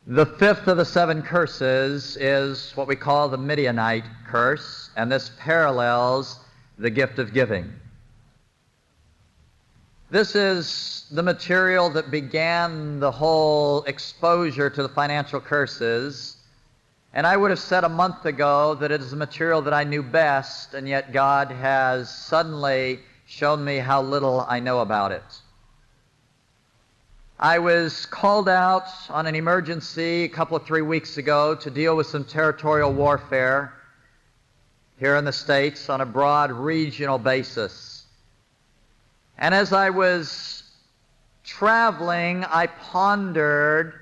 The fifth of the seven curses is what we call the Midianite curse, and this parallels the gift of giving. This is the material that began the whole exposure to the financial curses, and I would have said a month ago that it is the material that I knew best, and yet God has suddenly shown me how little I know about it. I was called out on an emergency a couple of 3 weeks ago to deal with some territorial warfare here in the States on a broad regional basis. And as I was traveling, I pondered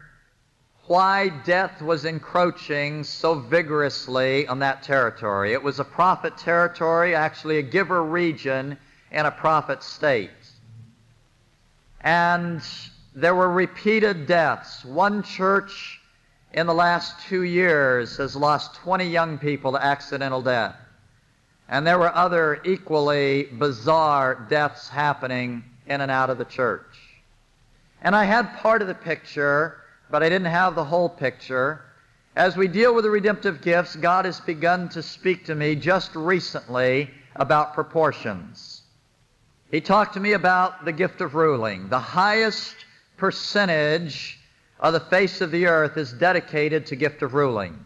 why death was encroaching so vigorously on that territory. It was a prophet territory, actually a giver region in a prophet state. And there were repeated deaths. One church in the last 2 years has lost 20 young people to accidental death. And there were other equally bizarre deaths happening in and out of the church. And I had part of the picture, but I didn't have the whole picture. As we deal with the redemptive gifts, God has begun to speak to me just recently about proportions. He talked to me about the gift of ruling. The highest percentage of the face of the earth is dedicated to gift of ruling.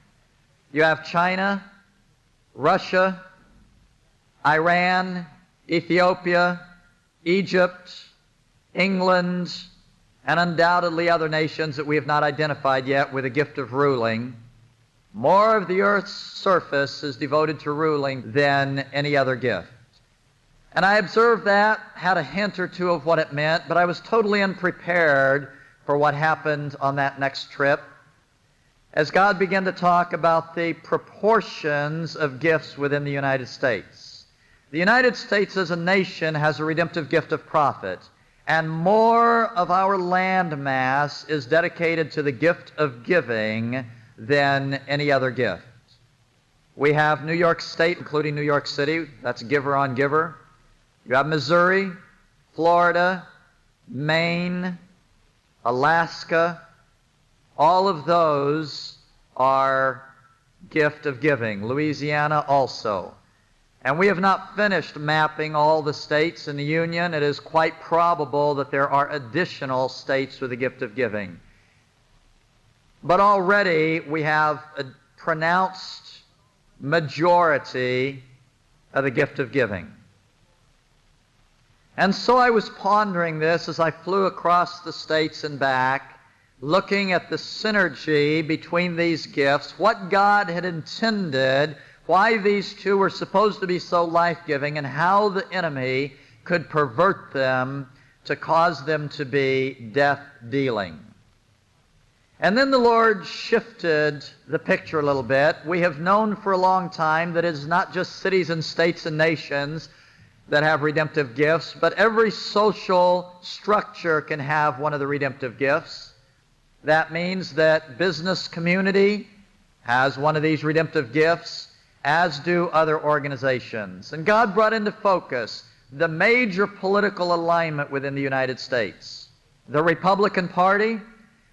You have China, Russia, Iran, Ethiopia, Egypt, England, and undoubtedly other nations that we have not identified yet with a gift of ruling. More of the earth's surface is devoted to ruling than any other gift. And I observed that, had a hint or two of what it meant, but I was totally unprepared for what happened on that next trip. As God began to talk about the proportions of gifts within the United States. The United States as a nation has a redemptive gift of prophet, and more of our land mass is dedicated to the gift of giving than any other gift. We have New York State, including New York City, that's giver on giver. You have Missouri, Florida, Maine, Alaska. All of those are gift of giving. Louisiana also. And we have not finished mapping all the states in the Union. It is quite probable that there are additional states with the gift of giving. But already we have a pronounced majority of the gift of giving. And so I was pondering this as I flew across the states and back, looking at the synergy between these gifts, what God had intended, why these two were supposed to be so life-giving, and how the enemy could pervert them to cause them to be death-dealing. And then the Lord shifted the picture a little bit. We have known for a long time that it is not just cities and states and nations that have redemptive gifts, but every social structure can have one of the redemptive gifts. That means that business community has one of these redemptive gifts, as do other organizations. And God brought into focus the major political alignment within the United States. The Republican Party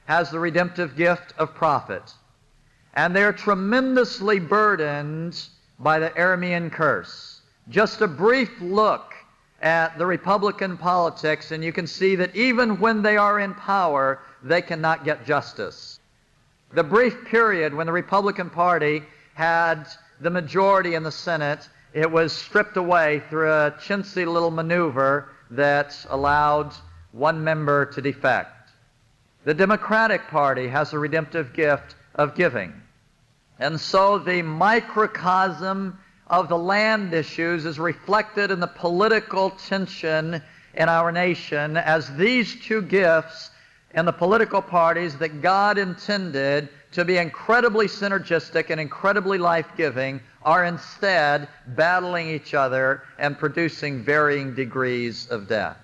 has the redemptive gift of prophet, and they're tremendously burdened by the Aramean curse. Just a brief look at the Republican politics, and you can see that even when they are in power, they cannot get justice. The brief period when the Republican Party had the majority in the Senate, it was stripped away through a chintzy little maneuver that allowed one member to defect. The Democratic Party has a redemptive gift of giving. And so the microcosm of the land issues is reflected in the political tension in our nation as these two gifts in the political parties that God intended to be incredibly synergistic and incredibly life-giving are instead battling each other and producing varying degrees of death.